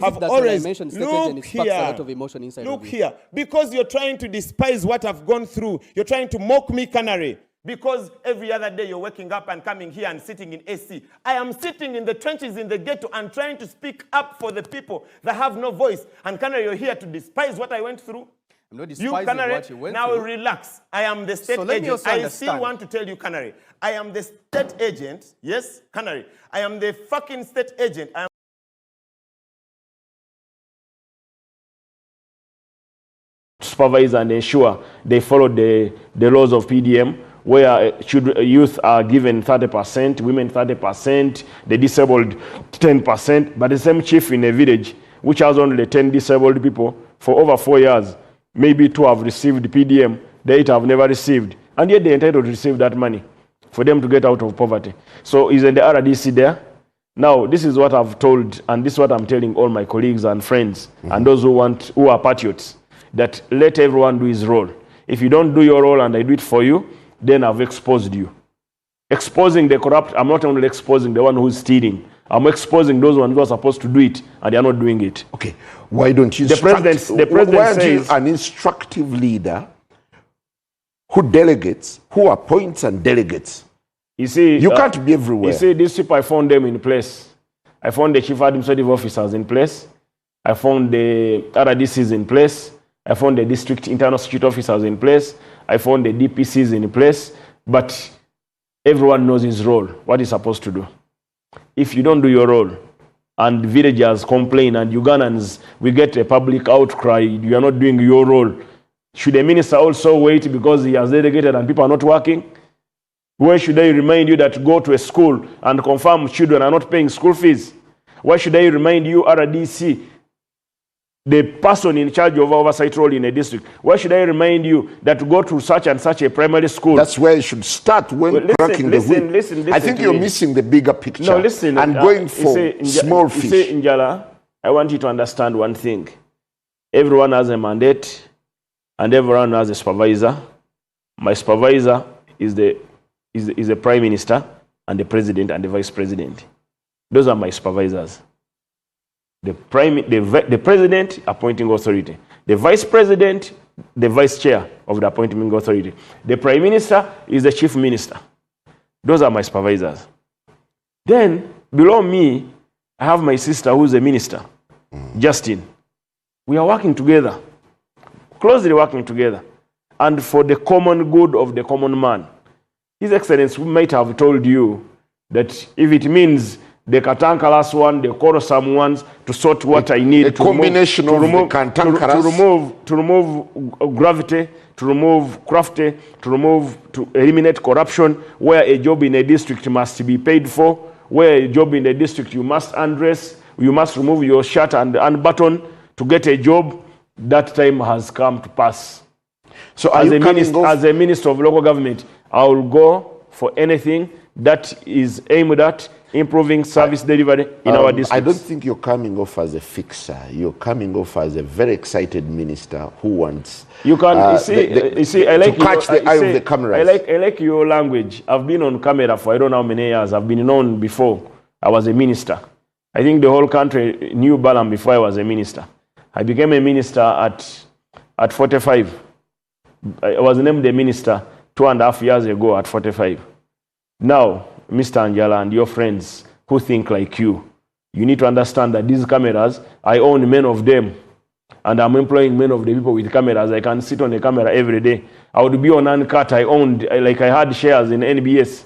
have always look here, because you're trying to despise what I've gone through. You're trying to mock me, Canary, because every other day you're waking up and coming here and sitting in AC. I am sitting in the trenches in the ghetto and trying to speak up for the people that have no voice. And Canary, you're here to despise what I went through. I'm not despising what you went through. Now relax. I am the state agent. I still want to tell you, Canary. I am the state agent. Yes, Canary. I am the fucking state agent. I am supervise and ensure they follow the laws of PDM, where youth are given 30%, women 30%, the disabled 10%. But the same chief in a village, which has only 10 disabled people, for over 4 years, maybe 2 have received PDM, the 8 have never received. And yet they're entitled to receive that money for them to get out of poverty. So isn't the RDC there? Now, this is what I've told, and this is what I'm telling all my colleagues and friends, and those who are patriots, that let everyone do his role. If you don't do your role and I do it for you, then I've exposed you. Exposing the corrupt, I'm not only exposing the one who's stealing, I'm exposing those ones who are supposed to do it, and they are not doing it. Okay, why don't you... The president says... an instructive leader who delegates, who appoints and delegates. You see... You can't be everywhere. You see, these people, I found them in place. I found the chief administrative officers in place. I found the RDCs in place. I found the district internal security officers in place. I found the DPCs in place. But everyone knows his role, what he's supposed to do. If you don't do your role, and villagers complain, and Ugandans, we get a public outcry, you are not doing your role, should a minister also wait because he has delegated and people are not working? Why should I remind you that go to a school and confirm children are not paying school fees? Why should I remind you, RDC, the person in charge of oversight role in a district? Why should I remind you that to go to such and such a primary school? That's where you should start when cracking the whip. Listen I think you're missing the bigger picture. No, listen. And going for small fish. You say, Njala, I want you to understand one thing. Everyone has a mandate and everyone has a supervisor. My supervisor is the prime minister and the president and the vice president. Those are my supervisors. The president, appointing authority. The vice president, the vice chair of the appointing authority. The prime minister is the chief minister. Those are my supervisors. Then, below me, I have my sister who's a minister, Justin. We are working together, closely working together, and for the common good of the common man. His Excellency might have told you that if it means the Katankalas one, the Korosam ones, to sort what I need. A combination of the Katankalas. To remove gravity, to remove crafty, to eliminate corruption, where a job in a district must be paid for, where a job in a district you must undress, you must remove your shirt and unbutton to get a job. That time has come to pass. So as a minister of local government, I will go for anything that is aimed at improving service delivery in our district. I don't think you're coming off as a fixer. You're coming off as a very excited minister who wants you can you see I like to catch the eye of the cameras. I like your language. I've been on camera for I don't know how many years. I've been known before I was a minister. I think the whole country knew Balam before I was a minister. I became a minister at 45. I was named a minister 2.5 years ago at 45. Now, Mr. Njala and your friends who think like you need to understand that these cameras, I own many of them. And I'm employing many of the people with cameras. I can sit on a camera every day. I would be on Uncut. I had shares in NBS.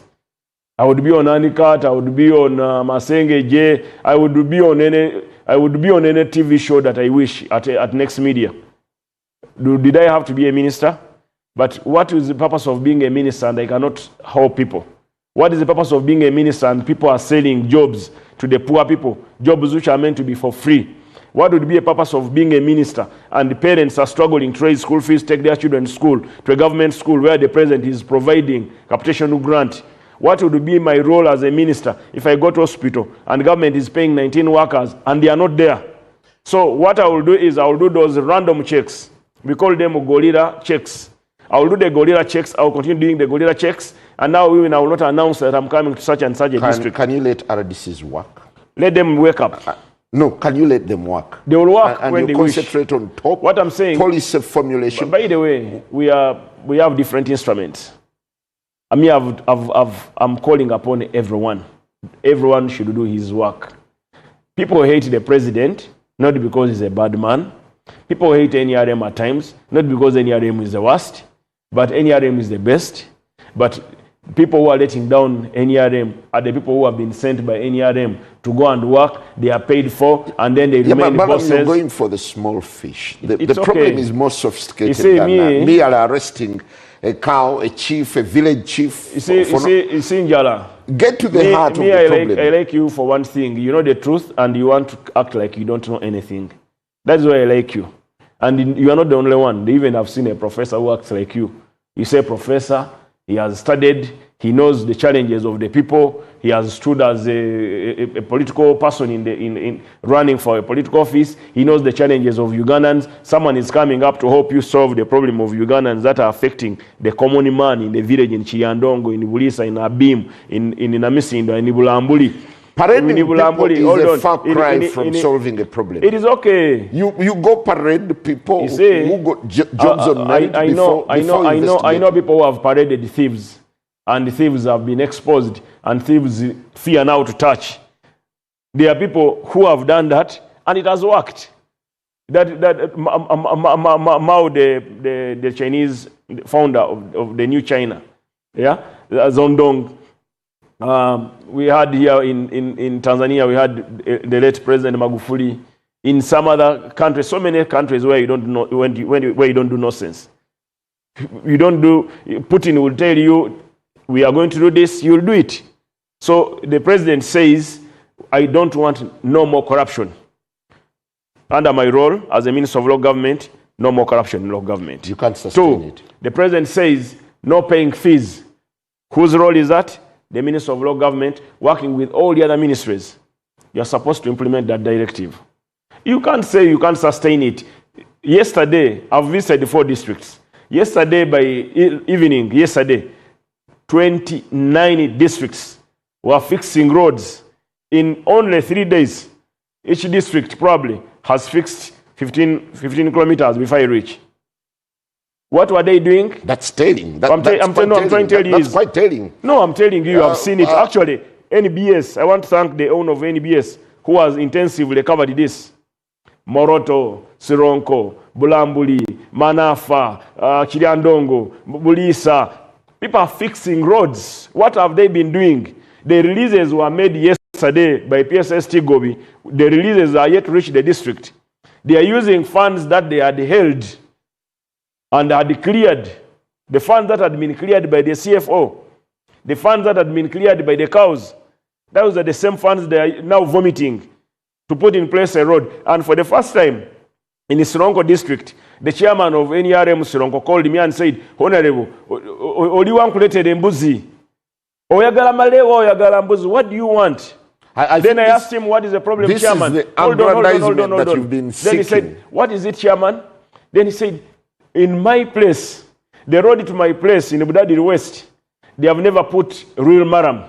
I would be on Uncut. I would be on Masenge J. I would be on any TV show that I wish at Next Media. Did I have to be a minister? But what is the purpose of being a minister and I cannot help people? What is the purpose of being a minister and people are selling jobs to the poor people, jobs which are meant to be for free? What would be a purpose of being a minister and the parents are struggling to raise school fees, take their children to school, to a government school where the president is providing capitation grant? What would be my role as a minister if I go to hospital and the government is paying 19 workers and they are not there? So what I will do is I will do those random checks. We call them gorilla checks. I will do the gorilla checks. I will continue doing the gorilla checks. And now I will not announce that I'm coming to such and such a district. Can you let RDCs work? Let them wake up. No, can you let them work? They will work and when you they concentrate wish. on top What I'm saying, policy formulation. by the way, we have different instruments. I mean, I'm calling upon everyone. Everyone should do his work. People hate the president, not because he's a bad man. People hate NRM at times, not because NRM is the worst, but NRM is the best. But people who are letting down NRM are the people who have been sent by NRM to go and work. They are paid for, and then they remain bosses. You're going for the small fish. The okay. problem is more sophisticated than that. Me are arresting a cow, a chief, a village chief. You see, Njala, get to the heart of the problem. I like you for one thing. You know the truth, and you want to act like you don't know anything. That's why I like you. And you are not the only one. They even have seen a professor who acts like you. You say professor, he has studied, he knows the challenges of the people, he has stood as a political person in running for a political office, he knows the challenges of Ugandans. Someone is coming up to help you solve the problem of Ugandans that are affecting the common man in the village, in Chiyandongo, in Bulisa, in Abim, in Namisindo, in Ibulambuli. Parading people is a far cry from solving a problem. It is okay. You go parade people who got jobs on merit I know people who have paraded thieves, and the thieves have been exposed, and thieves fear now to touch. There are people who have done that, and it has worked. Mao, the Chinese founder of the new China, yeah, Zondong. We had here in Tanzania, we had the late President Magufuli. In some other countries, so many countries where you don't know where you don't do nonsense. You don't do. Putin will tell you, we are going to do this. You'll do it. So the president says, I don't want no more corruption. Under my role as a minister of local government, no more corruption in local government. You can't sustain it. The president says, no paying fees. Whose role is that? The Minister of Local Government, working with all the other ministries. You're supposed to implement that directive. You can't say you can't sustain it. Yesterday, I've visited 4 districts. Yesterday, by evening, 29 districts were fixing roads. In only 3 days, each district probably has fixed 15 kilometers before I reach. What were they doing? That's telling. I'm trying to tell you. That's quite telling. No, I'm telling you, I've seen it. Actually, NBS, I want to thank the owner of NBS who has intensively covered this. Moroto, Sironko, Bulambuli, Manafa, Chiriandongo, Bulisa. People are fixing roads. What have they been doing? The releases were made yesterday by PSST Gobi. The releases are yet to reach the district. They are using funds that they had held and had cleared, the funds that had been cleared by the CFO, the funds that had been cleared by the cows. Those are the same funds they are now vomiting to put in place a road. And for the first time in the Sironko district, the chairman of NRM Sironko called me and said, Honorable, what do you want? Then I asked him, what is the problem, this Chairman? This is the aggrandizement that you've been seeking. Then he said, what is it, Chairman? Then he said, in my place, the road to my place in Budadiri West, they have never put real maram.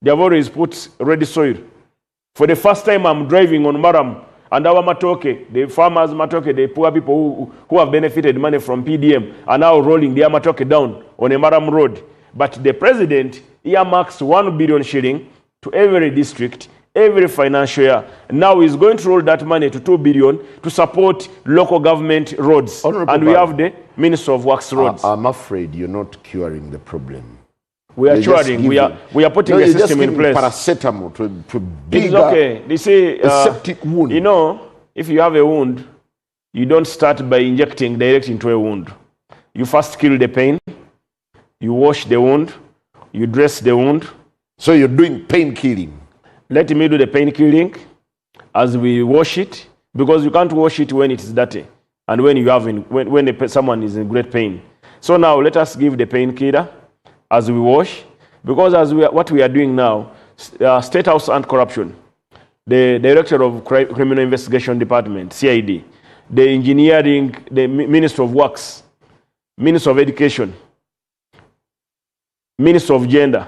They have always put ready soil. For the first time I'm driving on maram, and our matoke, the farmers matoke, the poor people who have benefited money from PDM, are now rolling their matoke down on a maram road. But the president earmarks 1 billion shilling to every district, every financial year. Now he's going to roll that money to 2 billion to support local government roads. And we have the Minister of Works roads. I'm afraid you're not curing the problem. We are curing. We are putting a system in place. Paracetamol to bigger, it's okay. They say a septic wound. You know, if you have a wound, you don't start by injecting direct into a wound. You first kill the pain. You wash the wound. You dress the wound. So you're doing pain killing. Let me do the pain killing as we wash it, because you can't wash it when it's dirty and when you have someone is in great pain. So now let us give the painkiller as we wash, because what we are doing now, State House Anti-Corruption, the Director of Criminal Investigation Department, CID, the Engineering, the Minister of Works, Minister of Education, Minister of Gender,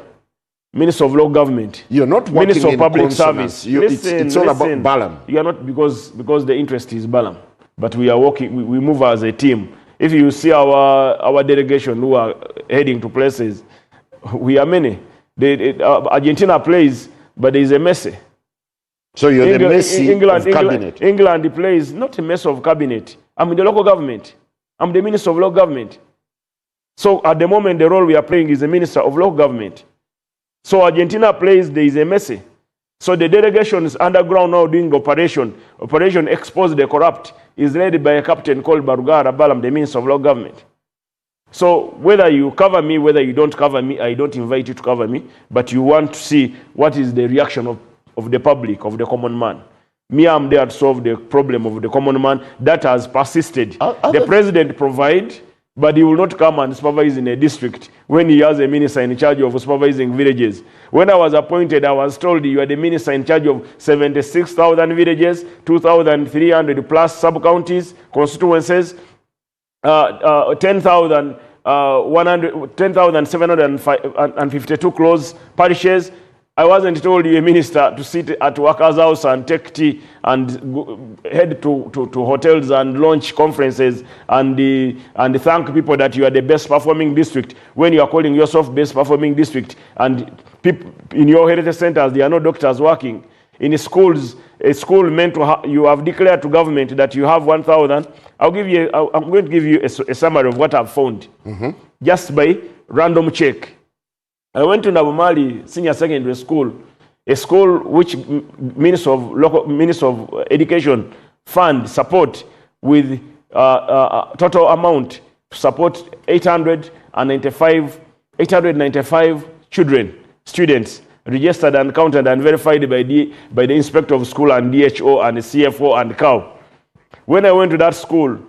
Minister of Local Government. You're not working Minister of in Public consonance. Service. It's all about Balaam. You are not, because the interest is Balaam. But we are working, we move as a team. If you see our delegation who are heading to places, we are many. Argentina plays, but there is a Messi. So you're the Messi of cabinet. England plays, not a Messi of cabinet. I'm in the local government. I'm the Minister of Local Government. So at the moment, the role we are playing is the Minister of Local Government. So Argentina plays, there is a Messi. So the delegation is underground now doing Operation Expose the Corrupt, is led by a captain called Barugara Balam, the Minister of Local Government. So whether you cover me, whether you don't cover me, I don't invite you to cover me, but you want to see what is the reaction of the public, of the common man. Me, I'm there to solve the problem of the common man that has persisted. The president provides, but he will not come and supervise in a district when he has a minister in charge of supervising villages. When I was appointed, I was told you are the minister in charge of 76,000 villages, 2,300 plus sub-counties, constituencies, 10,752 close parishes. I wasn't told you're a minister to sit at workers' house and take tea and head to hotels and launch conferences and thank people that you are the best performing district when you are calling yourself best performing district, and people in your heritage centers there are no doctors working. In schools, a school meant to you have declared to government that you have 1,000. I'm going to give you a summary of what I've found just by random check. I went to Nabumali Senior Secondary School, a school which Minister of Education fund support with total amount to support 895 students registered and counted and verified by the inspector of school and DHO and the CFO and COW. When I went to that school,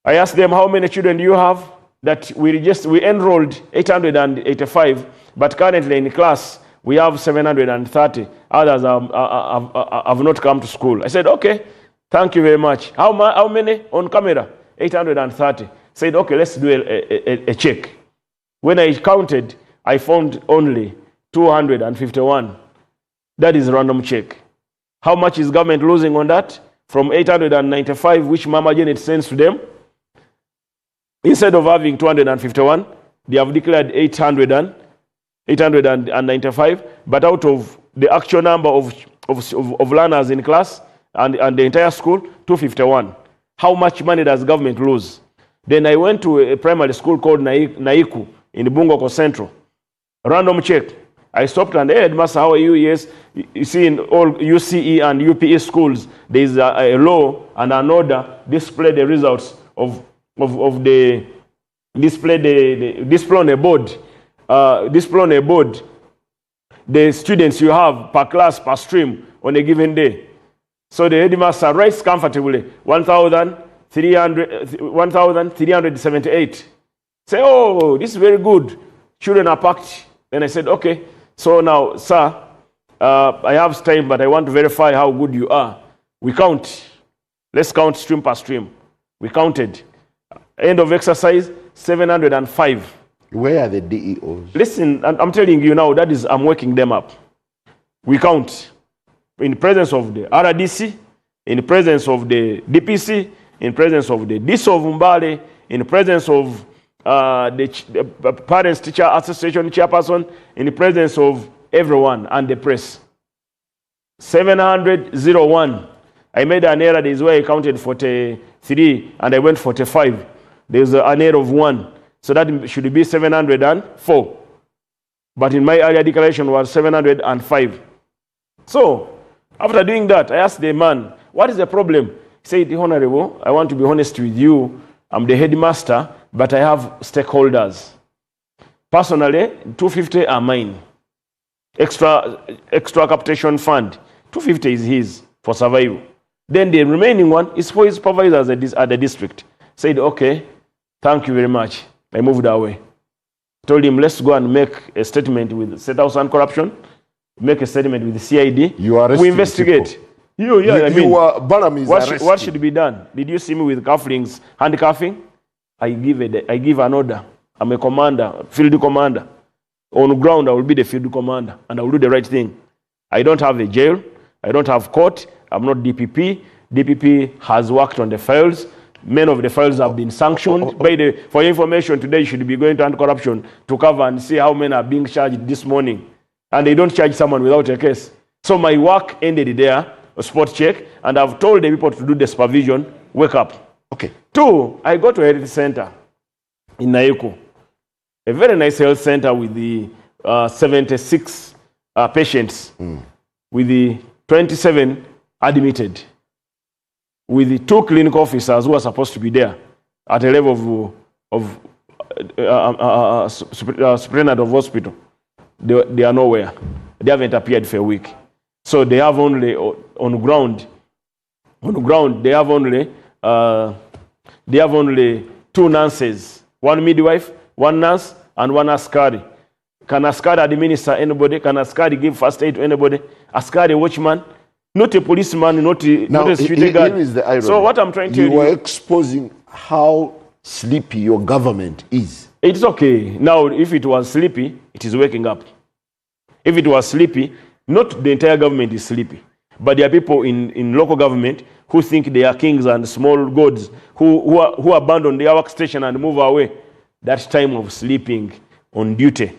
I asked them, how many children do you have? That we enrolled 885, but currently in class we have 730. Others have not come to school. I said, okay, thank you very much. How many on camera? 830. Said, okay, let's do a check. When I counted, I found only 251. That is random check. How much is government losing on that? From 895, which Mama Janet sends to them, instead of having 251, they have declared 895, but out of the actual number of learners in class and the entire school, 251. How much money does government lose? Then I went to a primary school called Naiku in Bungoko Central. Random check. I stopped and, hey, Headmaster, how are you? Yes. You see, in all UCE and UPE schools, there is a law and an order display the results of the display on a board. Display on a board the students you have per class, per stream on a given day. So the headmaster writes comfortably 1,378. Say, oh, this is very good. Children are packed. Then I said, okay. So now, sir, I have time, but I want to verify how good you are. We count. Let's count stream per stream. We counted. End of exercise, 705. Where are the DEOs? Listen, I'm telling you now, that is, I'm working them up. We count in the presence of the RDC, in the presence of the DPC, in the presence of the DC of Umbale, in the presence of the Parents Teacher Association chairperson, in the presence of everyone and the press. 701. I made an error. This is where I counted 43 and I went 45. There's an error of 1. So that should be 704. But in my earlier declaration was 705. So after doing that, I asked the man, what is the problem? He said, Honorable, I want to be honest with you. I'm the headmaster, but I have stakeholders. Personally, 250 are mine. Extra capitation fund, 250 is his for survival. Then the remaining one is for his supervisors at the district. Said, okay, thank you very much. I moved away. Told him, let's go and make a statement with State House and Corruption, make a statement with the CID. You are we investigate. Balaam is what should be done? Did you see me with cufflinks, handcuffing? I give an order. I'm a commander, field commander. On ground, I will be the field commander, and I will do the right thing. I don't have a jail. I don't have court. I'm not DPP. DPP has worked on the files. Many of the files have been sanctioned. For your information, today you should be going to anti-corruption to cover and see how many are being charged this morning. And they don't charge someone without a case. So my work ended there, a spot check, and I've told the people to do the supervision, wake up. Okay. 2, I go to a health center in Naiko. A very nice health center with the 76 patients, with the 27 admitted, with the 2 clinical officers who are supposed to be there at a level of superintendent of hospital. They are nowhere. They haven't appeared for a week. So they have only on ground. They have only 2 nurses, 1 midwife, 1 nurse, and 1 askari. Can askari administer anybody? Can askari give first aid to anybody? Askari watchman, not a policeman, not a security guard. Here is the irony. So what I'm trying to tell you, you are exposing how sleepy your government is. It's okay. Now, if it was sleepy, it is waking up. If it was sleepy, not the entire government is sleepy, but there are people in local government who think they are kings and small gods, who abandon their workstation and move away. That time of sleeping on duty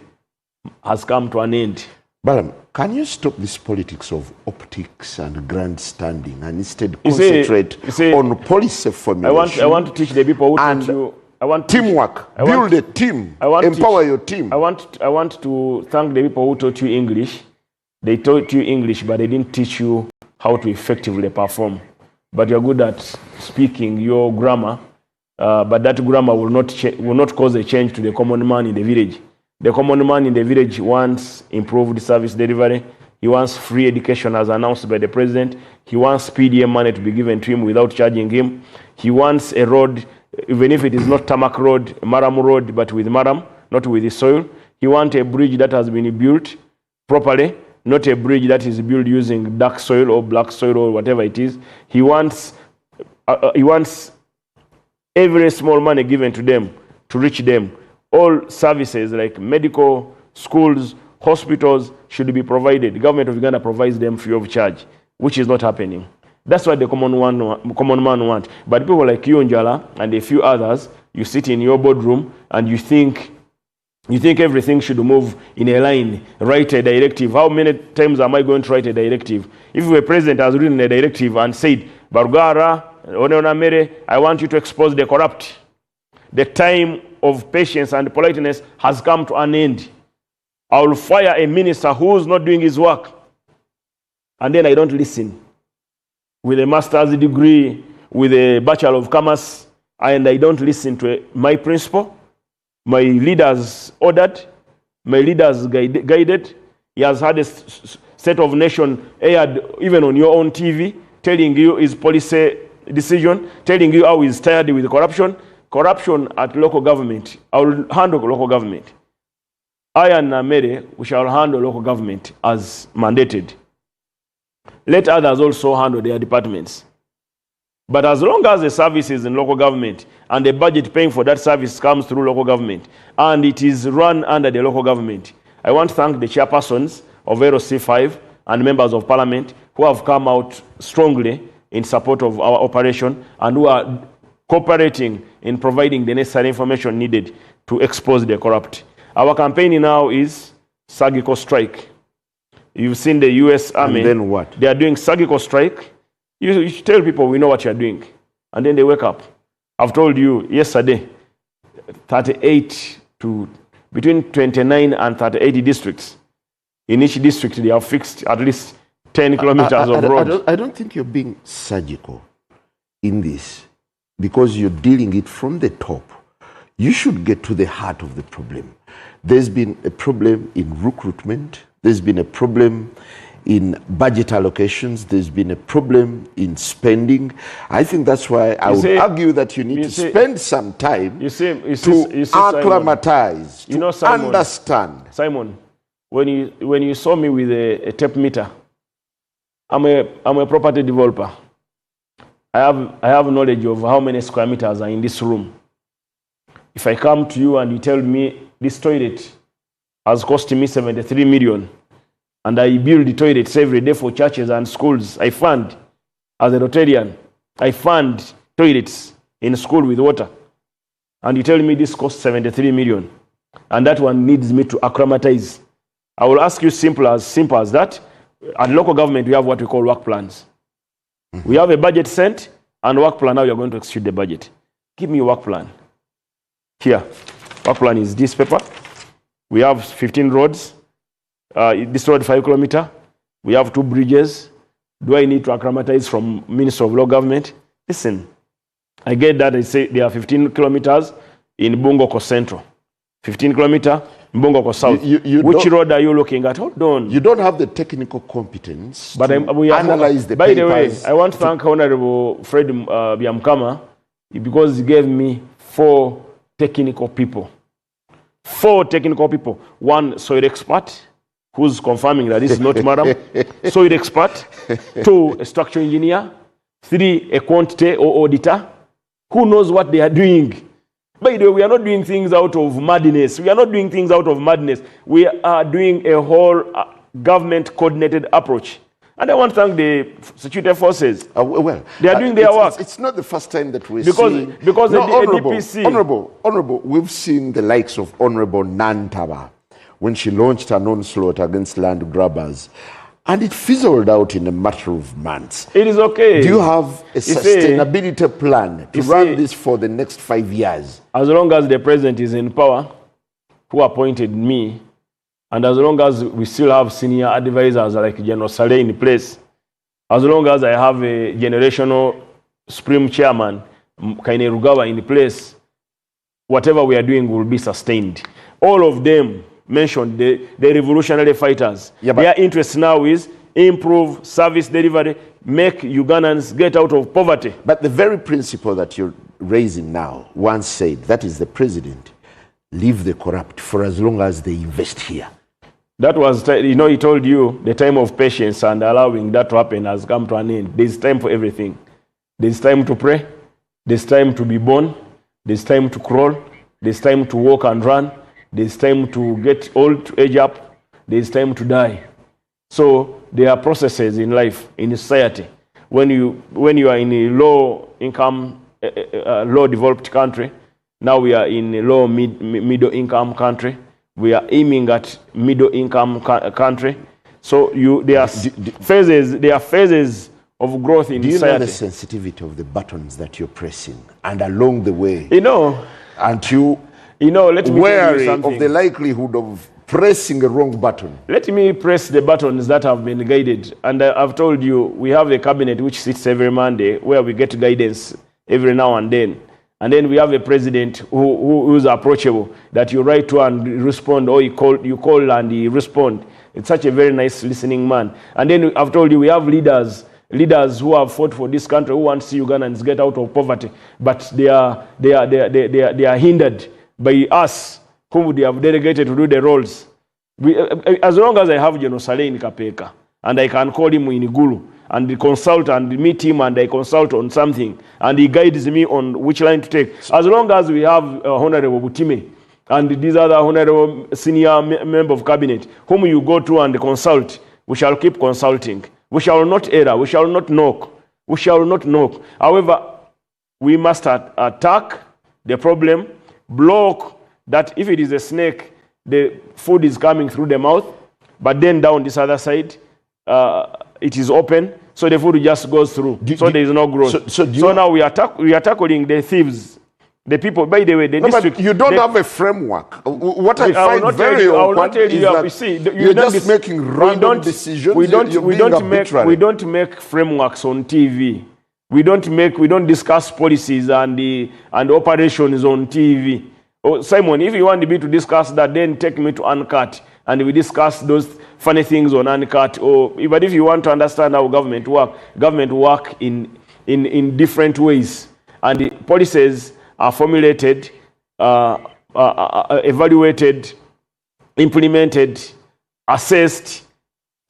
has come to an end. Balam, can you stop this politics of optics and grandstanding and instead concentrate on policy formulation? I want to teach the people who taught you. I want teamwork. Build a team. Empower your team. I want to thank the people who taught you English. They taught you English, but they didn't teach you how to effectively perform. But you're good at speaking your grammar. But that grammar will not cause a change to the common man in the village. The common man in the village wants improved service delivery. He wants free education as announced by the president. He wants PDM money to be given to him without charging him. He wants a road, even if it is not tarmac road, maram road, but with maram, not with the soil. He wants a bridge that has been built properly, not a bridge that is built using dark soil or black soil or whatever it is. He wants every small money given to them to reach them. All services like medical, schools, hospitals should be provided. The government of Uganda provides them free of charge, which is not happening. That's what the common man wants. But people like you, Njala, and a few others, you sit in your boardroom and you think everything should move in a line, write a directive. How many times am I going to write a directive? If the president has written a directive and said, Barugara, Oneonamere, I want you to expose the corrupt. The time of patience and politeness has come to an end. I will fire a minister who is not doing his work. And then I don't listen. With a master's degree, with a Bachelor of Commerce, and I don't listen to my principal. My leaders ordered, my leaders guided. He has had a set of nation aired even on your own TV, telling you his policy decision, telling you how he's tired with corruption. Corruption at local government. I will handle local government. I and Namere, we shall handle local government as mandated. Let others also handle their departments. But as long as the service is in local government and the budget paying for that service comes through local government and it is run under the local government, I want to thank the chairpersons of LC5 and members of parliament who have come out strongly in support of our operation and who are cooperating in providing the necessary information needed to expose the corrupt. Our campaign now is surgical strike. You've seen the U.S. Army. And then what? They are doing surgical strike. You tell people we know what you're doing. And then they wake up. I've told you yesterday, 38 to between 29 and 38 districts. In each district, they have fixed at least 10 kilometers of road. I don't think you're being surgical in this because you're dealing it from the top. You should get to the heart of the problem. There's been a problem in recruitment. There's been a problem in budget allocations. There's been a problem in spending. I think that's why I would argue that you need to spend some time to acclimatize, to understand. Simon, when you saw me with a tape meter, I'm a property developer. I have knowledge of how many square meters are in this room. If I come to you and you tell me this toilet has cost me 73 million. And I build toilets every day for churches and schools. I fund, as a Rotarian, I fund toilets in school with water. And you tell me this costs 73 million. And that one needs me to acclimatize. I will ask you simple as that. At local government, we have what we call work plans. We have a budget sent and work plan. Now you're going to execute the budget. Give me a work plan. Here, work plan is this paper. We have 15 roads. This road 5 kilometers. We have 2 bridges. Do I need to acclimatize from Minister of Law Government? Listen, I get that. They say there are 15 kilometers in Bungoko Central. 15 kilometers in Bungoko South. Which road are you looking at? Hold on. You don't have the technical competence but to analyze the by papers. the way, I want to thank Honorable Fred Byamkama because he gave me 4 technical people. 4 technical people. 1 soil expert, who's confirming that this is not madam. Soil expert. 2, a structural engineer. 3, a quantity or auditor. Who knows what they are doing? By the way, we are not doing things out of madness. We are not doing things out of madness. We are doing a whole government coordinated approach. And I want to thank the security forces. They are doing their work. It's not the first time that we're seeing... Because the DPC... Honorable, we've seen the likes of Honorable Nantaba when she launched an onslaught against land grabbers. And it fizzled out in a matter of months. It is okay. Do you have a sustainability plan to run this for the next 5 years? As long as the president is in power, who appointed me, and as long as we still have senior advisors like General Saleh in place, as long as I have a generational Supreme Chairman, Kaine Rugawa, in place, whatever we are doing will be sustained. All of them mentioned the revolutionary fighters. Their interest now is improve service delivery, make Ugandans get out of poverty. But the very principle that you're raising now once said, that is the president, leave the corrupt for as long as they invest here. That was, he told you the time of patience and allowing that to happen has come to an end. There's time for everything. There's time to pray. There's time to be born. There's time to crawl. There's time to walk and run. There's time to get old, to age up. There's time to die. So there are processes in life, in society. When you are in a low income, low developed country, now we are in a low middle income country. We are aiming at middle income country. So there are phases of growth in society. Do you know the sensitivity of the buttons that you're pressing? And along the way, aren't you let me wary of the likelihood of pressing a wrong button? Let me press the buttons that have been guided. And I've told you, we have a cabinet which sits every Monday where we get guidance every now and then. And then we have a president who is approachable, that you write to and respond, or you call and he respond. It's such a very nice listening man. And then I've told you, we have leaders who have fought for this country, who want to see Ugandans get out of poverty, but they are hindered by us, whom they have delegated to do the roles. As long as I have General Saleh in Kapeka, and I can call him in Igulu, and consult and meet him, and I consult on something, and he guides me on which line to take. As long as we have Honorable Butime, and these other honorable senior member of cabinet, whom you go to and consult, we shall keep consulting. We shall not err. We shall not knock. We shall not knock. However, we must attack the problem, block that if it is a snake, the food is coming through the mouth, but then down this other side, it is open, so the food just goes through. So there is no growth. So now we are tackling the thieves, the people. By the way, the district. But you don't have a framework. What I find very awkward is that you're just making random decisions. We don't make frameworks on TV. We don't discuss policies and operations on TV. Oh, Simon, if you want me to discuss that, then take me to Uncut, and we discuss those funny things on Uncut. But if you want to understand how government work in different ways, and the policies are formulated, evaluated, implemented, assessed,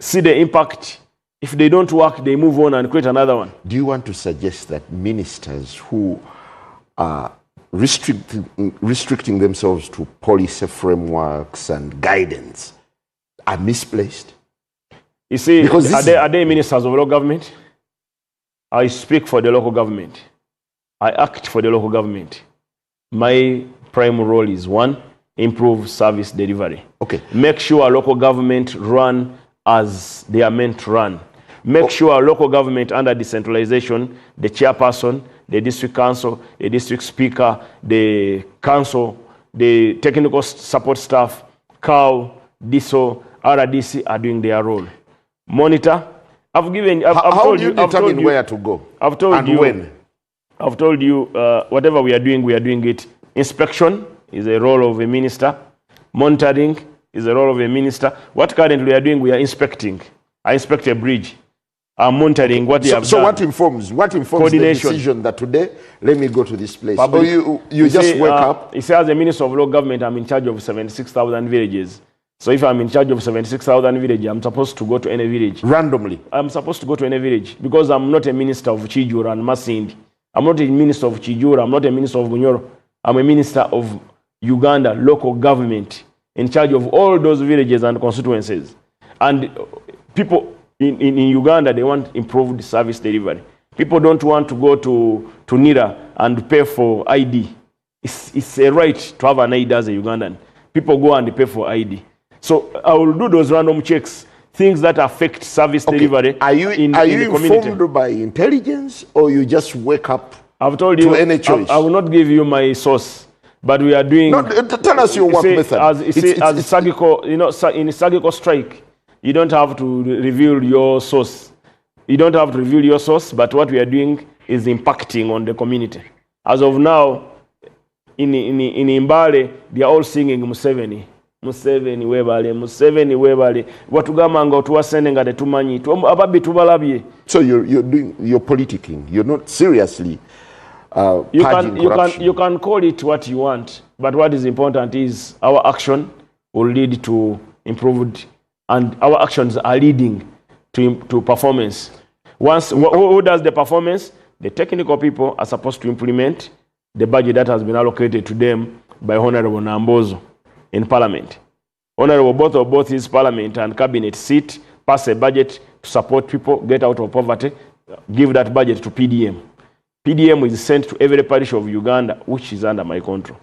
see the impact. If they don't work, they move on and create another one. Do you want to suggest that ministers who are restricting themselves to policy frameworks and guidance are misplaced? You see, are they ministers of local government? I speak for the local government. I act for the local government. My prime role is one, improve service delivery. Okay. Make sure local government run as they are meant to run. Make sure local government under decentralization, the chairperson, the district council, the district speaker, the council, the technical support staff, COW, DISO, RDC are doing their role. Monitor. How do you determine where to go? I've told you when. I've told you whatever we are doing it. Inspection is a role of a minister. Monitoring is a role of a minister. What currently we are doing, we are inspecting. I inspect a bridge. I'm monitoring what they have done. So what informs the decision that today, let me go to this place? Public, so you just wake up? He says, as a minister of local government, I'm in charge of 76,000 villages. So if I'm in charge of 76,000 villages, I'm supposed to go to any village. Randomly? I'm supposed to go to any village because I'm not a minister of Chijura and Masindi. I'm not a minister of Chijura. I'm not a minister of Bunyoro. I'm a minister of Uganda local government in charge of all those villages and constituencies. And people in Uganda, they want improved service delivery. People don't want to go to NIRA and pay for ID. It's a right to have an ID as a Ugandan. People go and pay for ID. So I will do those random checks, things that affect service delivery. Are you informed by intelligence, or you just wake up? I've told you. Any choice? I will not give you my source, but we are doing. No, tell us your work method. As Sagiko, in Sagiko strike, you don't have to reveal your source. You don't have to reveal your source, but what we are doing is impacting on the community. As of now, in Imbale, they are all singing Museveni. Museveni webale, Museveni webale. Watugamba nga otuwasene nga tetumanyi. Ababi tubalabye. So you're politicking. You're not seriously you can call it what you want, but what is important is our action will lead to improved, and our actions are leading to performance. Once who does the performance? The technical people are supposed to implement the budget that has been allocated to them by Honorable Nambozo in Parliament. Honorable both his Parliament and Cabinet sit, pass a budget to support people, get out of poverty, give that budget to PDM. PDM is sent to every parish of Uganda, which is under my control.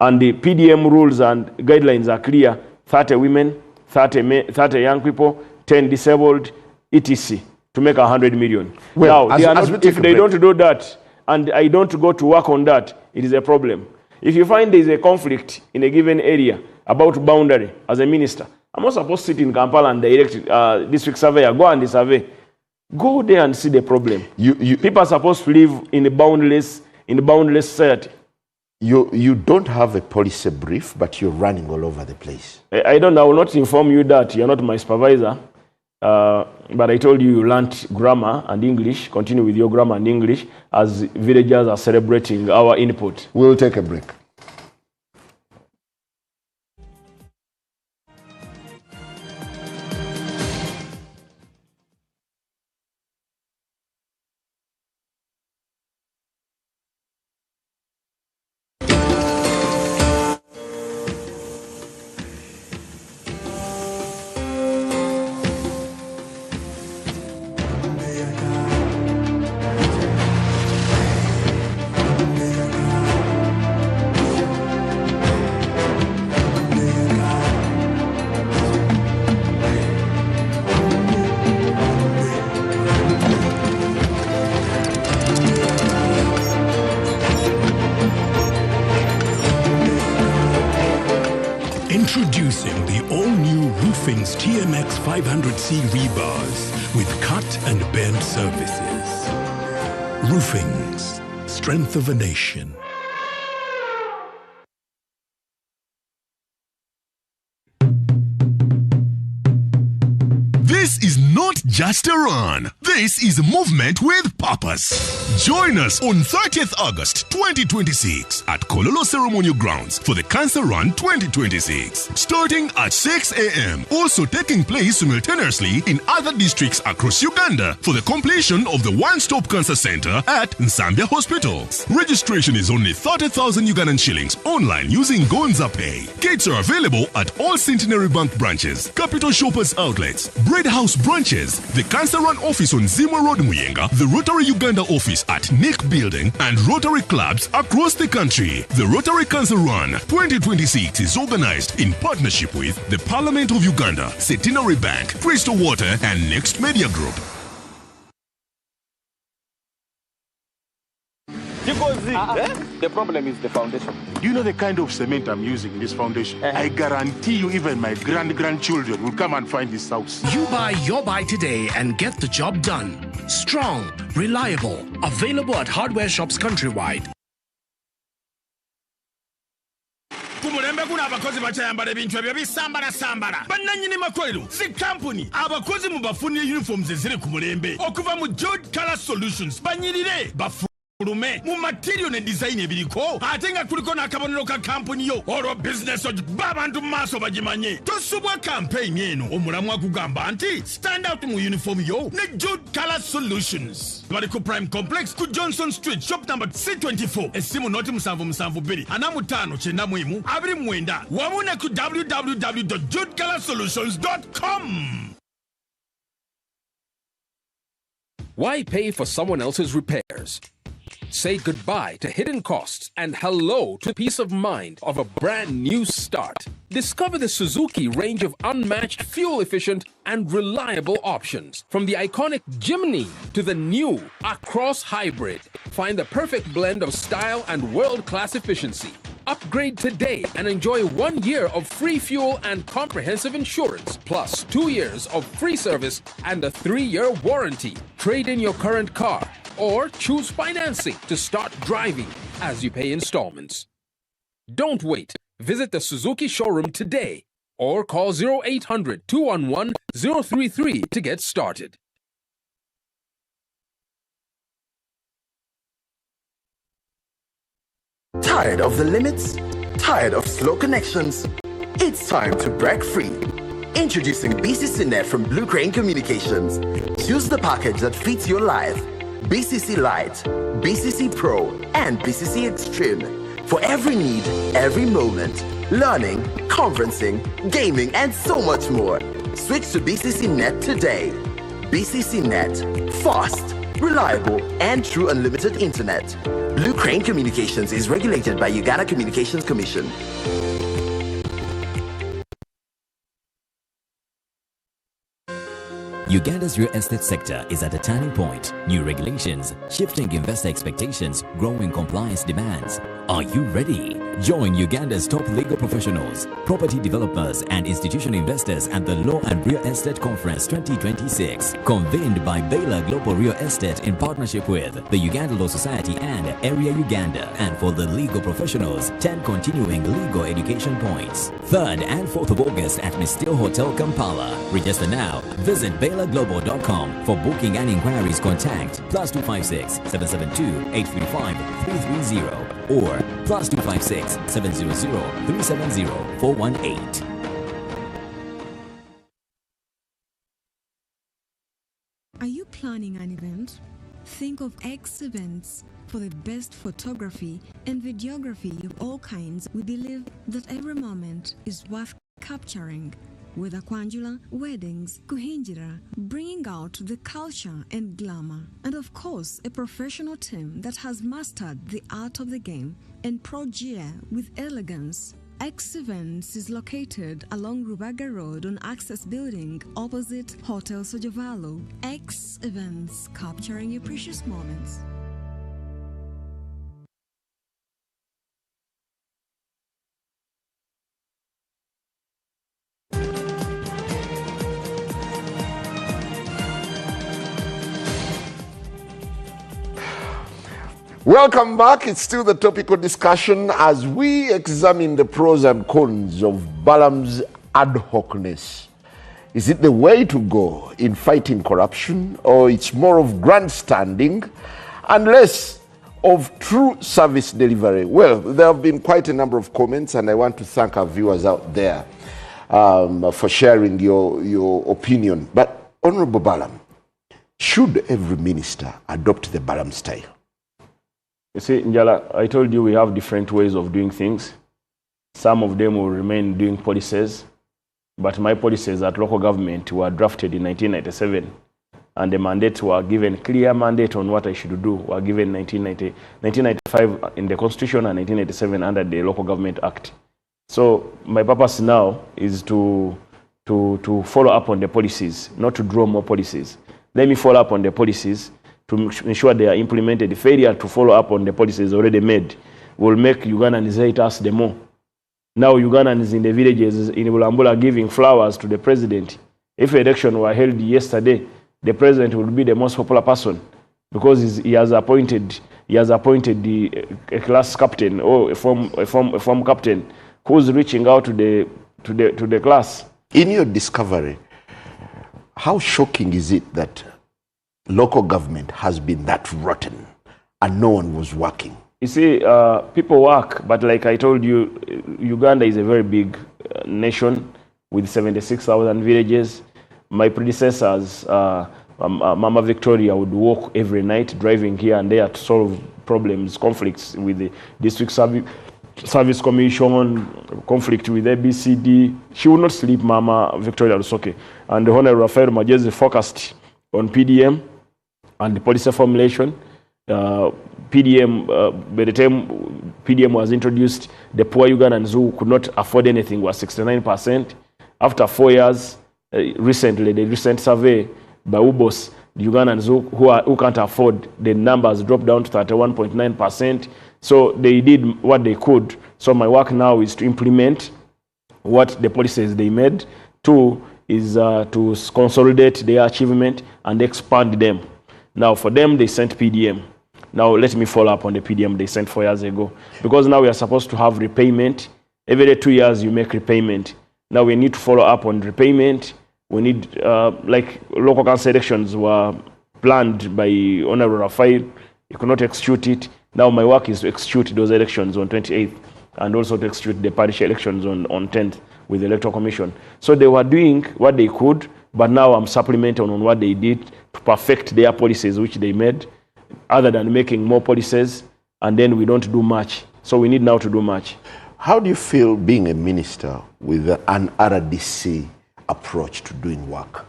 And the PDM rules and guidelines are clear: 30 women, 30 young people, 10 disabled, etc. to make 100 million. Well, now, if they don't do that, and I don't go to work on that, it is a problem. If you find there is a conflict in a given area about boundary, as a minister, I'm not supposed to sit in Kampala and direct district surveyor, go and survey. Go there and see the problem. People are supposed to live in a boundless society. You don't have a policy brief, but you're running all over the place. I will not inform you that you're not my supervisor. But I told you learned grammar and English. Continue with your grammar and English as villagers are celebrating our input. We'll take a break. Introducing the all-new Roofing's TMX 500C rebars with cut and bend surfaces. Roofing's, strength of a nation. This is not just a run. This is movement with purpose. Join us on 30th August 2026 at Kololo Ceremonial Grounds for the Cancer Run 2026. Starting at 6 a.m. Also taking place simultaneously in other districts across Uganda for the completion of the One-Stop Cancer Center at Nsambya Hospitals. Registration is only 30,000 Ugandan shillings online using Gonza Pay. Gates are available at all Centenary Bank branches, Capital Shoppers outlets, Bread House branches, the Cancer Run office on Zimwa Road, Muyenga, the Rotary Uganda office at Nick Building, and Rotary clubs across the country. The Rotary Cancer Run 2026 is organized in partnership with the Parliament of Uganda, Centenary Bank, Crystal Water, and Next Media Group. The problem is the foundation. Do you know the kind of cement I'm using in this foundation? I guarantee you even my grandchildren will come and find this house. You buy your buy today and get the job done. Strong, reliable, available at hardware shops countrywide. Kumulembe kuna abakozi bachayambala ebintu ebyo bisambala bannanyini makolero zi company abakozi mu bafuni uniforms eziri ku mulembe okuva mu Jude Color Solutions banyirire Lume mu material ne design ebiriko ate nga tuliko n'akabonero ka company yo olwo business babantu maaso bagimanye tosubwa campaign eno omulamu akugamba nti stand out mu uniform yo ne Jude Color Solutions baliko Prime Complex ku Johnson Street shop number C24 esimu noti 7772 anamutano chenda muimu abiri mwenda wamune ku www.judecolorsolutions.com. Why pay for someone else's repairs? Say goodbye to hidden costs and hello to peace of mind of a brand new start. Discover the Suzuki range of unmatched, fuel-efficient and reliable options. From the iconic Jimny to the new Across Hybrid. Find the perfect blend of style and world-class efficiency. Upgrade today and enjoy 1 year of free fuel and comprehensive insurance, plus 2 years of free service and a 3-year warranty. Trade in your current car or choose financing to start driving as you pay installments. Don't wait. Visit the Suzuki showroom today or call 0800-211-033 to get started. Tired of the limits? Tired of slow connections? It's time to break free. Introducing BCC Net from Blue Crane Communications. Choose the package that fits your life. BCC Lite, BCC Pro, and BCC Extreme. For every need, every moment. Learning, conferencing, gaming, and so much more. Switch to BCC Net today. BCC Net. Fast, reliable, and true unlimited internet. Blue Crane Communications is regulated by Uganda Communications Commission. Uganda's real estate sector is at a turning point. New regulations, shifting investor expectations, growing compliance demands. Are you ready? Join Uganda's top legal professionals, property developers, and institutional investors at the Law and Real Estate Conference 2026, convened by Baylor Global Real Estate in partnership with the Uganda Law Society and Area Uganda. And for the legal professionals, 10 continuing legal education points. 3rd and 4th of August at Mistil Hotel, Kampala. Register now. Visit BaylorGlobal.com. For booking and inquiries, contact +256 772 835 330 or +256 700 370 418. Are you planning an event? Think of X Events. For the best photography and videography of all kinds, we believe that every moment is worth capturing. Whether Kwanjula, weddings, Kuhinjira, bringing out the culture and glamour. And of course, a professional team that has mastered the art of the game and pro-gear with elegance. X Events is located along Rubaga Road on Access Building opposite Hotel Sojavalo. X Events, capturing your precious moments. Welcome back. It's still the topical discussion as we examine the pros and cons of Balaam's ad hocness. Is it the way to go in fighting corruption, or it's more of grandstanding and less of true service delivery? Well, there have been quite a number of comments, and I want to thank our viewers out there for sharing your opinion. But Honorable Balam, should every minister adopt the Balam style? You see, Njala, I told you we have different ways of doing things. Some of them will remain doing policies, but my policies at local government were drafted in 1997, and the mandates were given, clear mandate on what I should do, were given 1995 in the Constitution and 1987 under the Local Government Act. So my purpose now is to follow up on the policies, not to draw more policies. Let me follow up on the policies to ensure they are implemented. The failure to follow up on the policies already made will make Ugandans hate us the more. Now Ugandans in the villages in Bulambula giving flowers to the president. If election were held yesterday, the president would be the most popular person because he has appointed a class captain or a form captain who's reaching out to the class. In your discovery, how shocking is it that local government has been that rotten and no one was working? You see, people work, but like I told you, Uganda is a very big nation with 76,000 villages. My predecessors, Mama Victoria, would walk every night driving here and there to solve problems, conflicts with the district service commission, conflict with ABCD. She would not sleep, Mama Victoria Lusoke. And the Honorable Rafael Majezi focused on PDM and the policy formulation. PDM, by the time PDM was introduced, the poor Ugandans who could not afford anything was 69%. After 4 years, recently, the recent survey by UBOS, the Ugandans who can't afford, the numbers dropped down to 31.9%. So they did what they could. So my work now is to implement what the policies they made. Two is to consolidate their achievement and expand them. Now for them, they sent PDM. Now let me follow up on the PDM they sent 4 years ago. Because now we are supposed to have repayment. Every 2 years you make repayment. Now we need to follow up on repayment. We need, like local council elections were planned by Honorable Rafael. You could not execute it. Now my work is to execute those elections on 28th and also to execute the parish elections on 10th with the Electoral Commission. So they were doing what they could, but now I'm supplementing on what they did to perfect their policies which they made, other than making more policies, and then we don't do much. So we need now to do much. How do you feel being a minister with an RDC approach to doing work?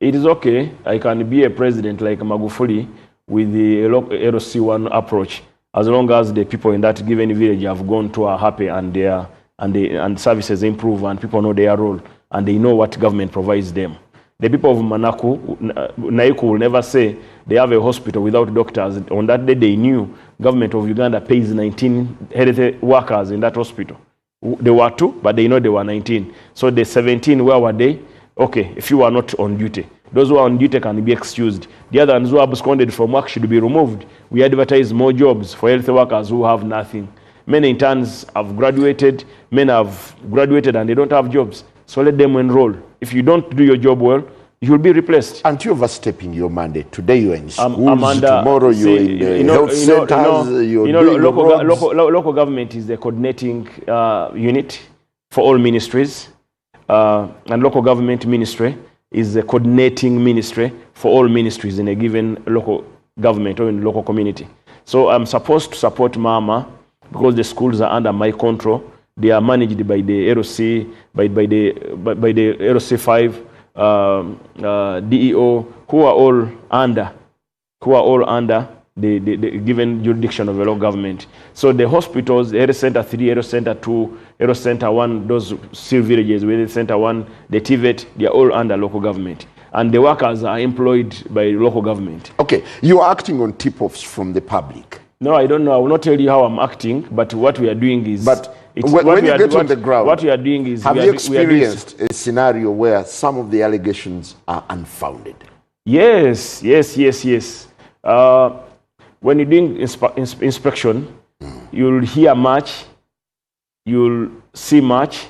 It is okay. I can be a president like Magufuli with the LOC1 approach, as long as the people in that given village have gone to are happy and services improve and people know their role and they know what government provides them. The people of Naiku will never say they have a hospital without doctors. On that day they knew government of Uganda pays 19 health workers in that hospital. There were 2, but they know there were 19. So the 17, where were they? Okay, if you are not on duty. Those who are on duty can be excused. The other ones who are absconded from work should be removed. We advertise more jobs for health workers who have nothing. Many interns have graduated. Many have graduated and they don't have jobs. So let them enroll. If you don't do your job well, you will be replaced. Aren't you overstepping your mandate? Today you're in schools, tomorrow you're in the health centers, local government is the coordinating unit for all ministries. And local government ministry is the coordinating ministry for all ministries in a given local government or in local community. So I'm supposed to support Mama because the schools are under my control. They are managed by the LOC, by the LOC 5, DEO, who are all under the given jurisdiction of the local government. So the hospitals, the Health Center 3, Health Center 2, Health Center 1, those still villages with Health Center 1, the TVET, they are all under local government. And the workers are employed by local government. Okay, you are acting on tip-offs from the public. No, I don't know. I will not tell you how I'm acting, but what we are doing is... But when you get on the ground, what we are doing is... Have you experienced a scenario where some of the allegations are unfounded? Yes. When you're doing inspection, you'll hear much, you'll see much,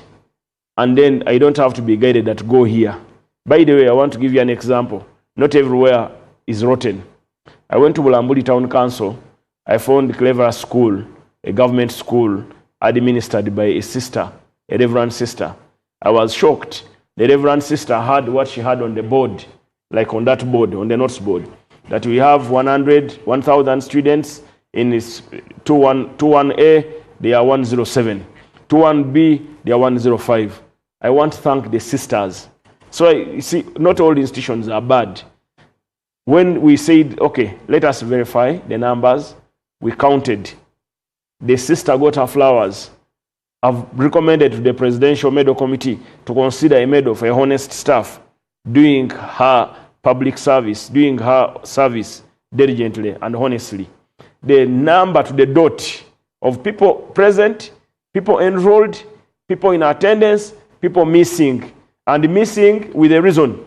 and then I don't have to be guided that go here. By the way, I want to give you an example. Not everywhere is rotten. I went to Bulambuli Town Council. I found Clever School, a government school, administered by a sister, a reverend sister. I was shocked. The reverend sister had what she had on the board, like on that board, on the notes board, that we have 1,000 students in this 21A, they are 107. 21B, they are 105. I want to thank the sisters. So you see, not all institutions are bad. When we said, okay, let us verify the numbers, we counted. The sister got her flowers. I've recommended to the Presidential Medal Committee to consider a medal for a honest staff doing her public service, doing her service diligently and honestly. The number to the dot of people present, people enrolled, people in attendance, people missing, and missing with a reason.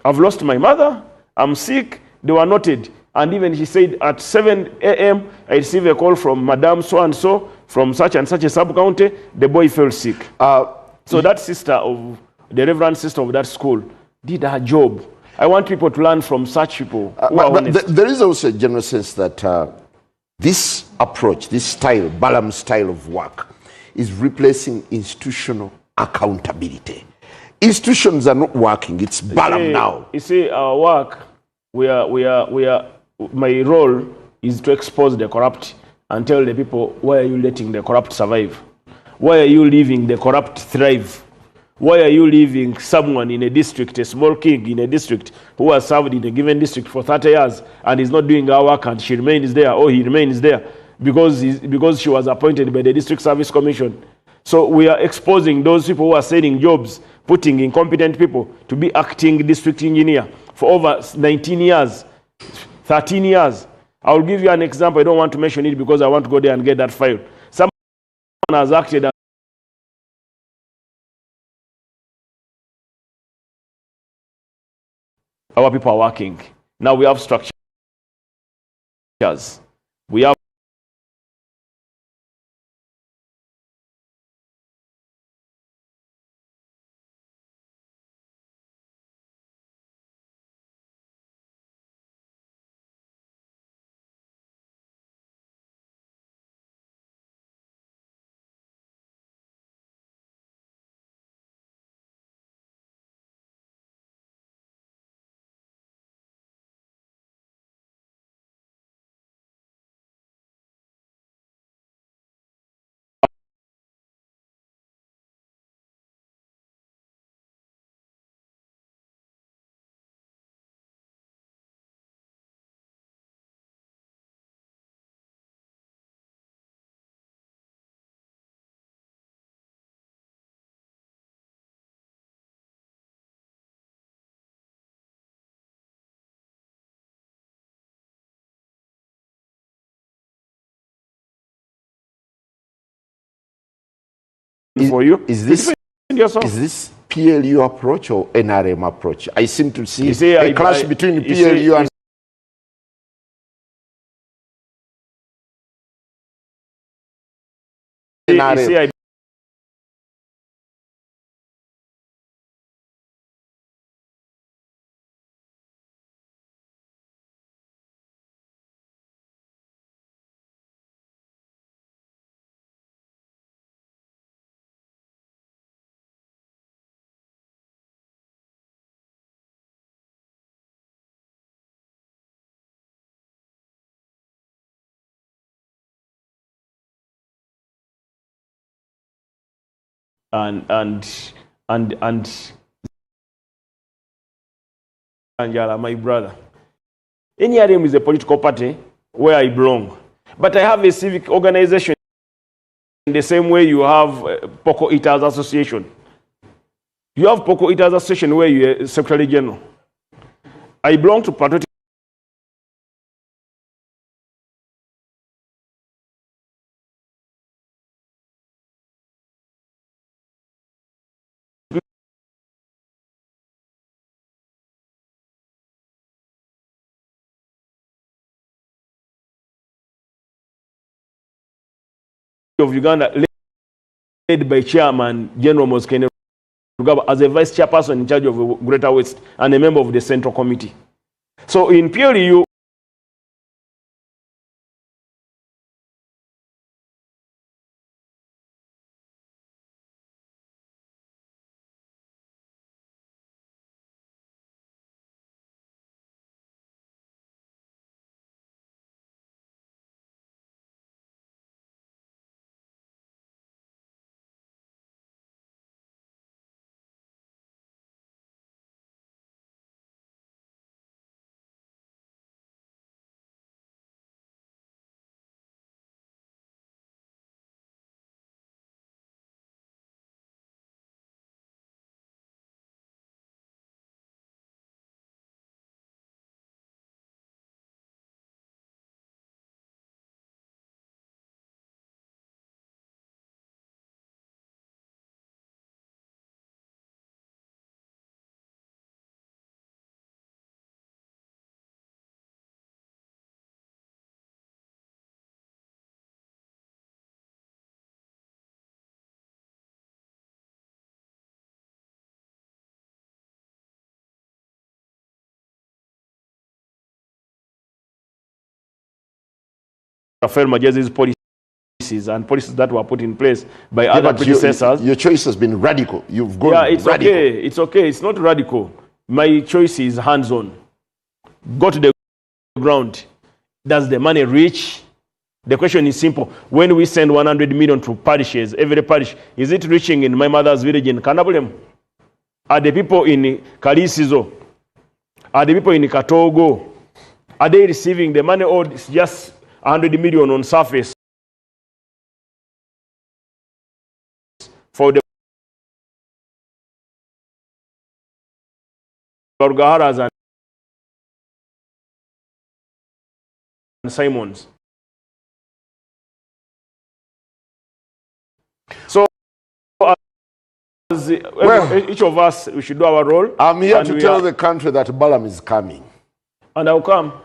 I've lost my mother, I'm sick, they were noted. And even she said at 7 a.m., I received a call from Madame so-and-so from such and such a sub-county, the boy fell sick. So that sister of, the reverend sister of that school did her job. I want people to learn from such people who are honest. There is also a general sense that this approach, this style, Balaam style of work, is replacing institutional accountability. Institutions are not working, it's Balaam now. You see, our work, my role is to expose the corrupt and tell the people, why are you letting the corrupt survive? Why are you leaving the corrupt thrive? Why are you leaving someone in a district, a small king in a district, who has served in a given district for 30 years and is not doing our work and she remains there, or he remains there because she was appointed by the District Service Commission? So we are exposing those people who are selling jobs, putting incompetent people to be acting district engineer for over 19 years, 13 years. I will give you an example. I don't want to mention it because I want to go there and get that file. Someone has acted as our people are working. Now we have structures. We have for you. Is this PLU approach or NRM approach? I seem to see a clash between PLU and NRM. and Angela, my brother. NRM is a political party where I belong. But I have a civic organization in the same way you have Poco Eaters Association. You have Poco Eaters Association where you're Secretary General. I belong to Patriotic of Uganda, led by Chairman General Moskene as a vice chairperson in charge of Greater West and a member of the Central Committee. So in PLU, Rafael Majezi's policies and policies that were put in place by other predecessors. Your choice has been radical. You've gone it's radical. okay. It's okay. It's not radical. My choice is hands-on. Go to the ground. Does the money reach? The question is simple. When we send 100 million to parishes, every parish, is it reaching in my mother's village in Kanabulem? Are the people in Kalisizo? Are the people in Katogo? Are they receiving the money, or it's just 100 million on surface for the Gorgaharas and Simons? So, as each of us, we should do our role. I'm here to tell the country that Balaam is coming. And I'll come.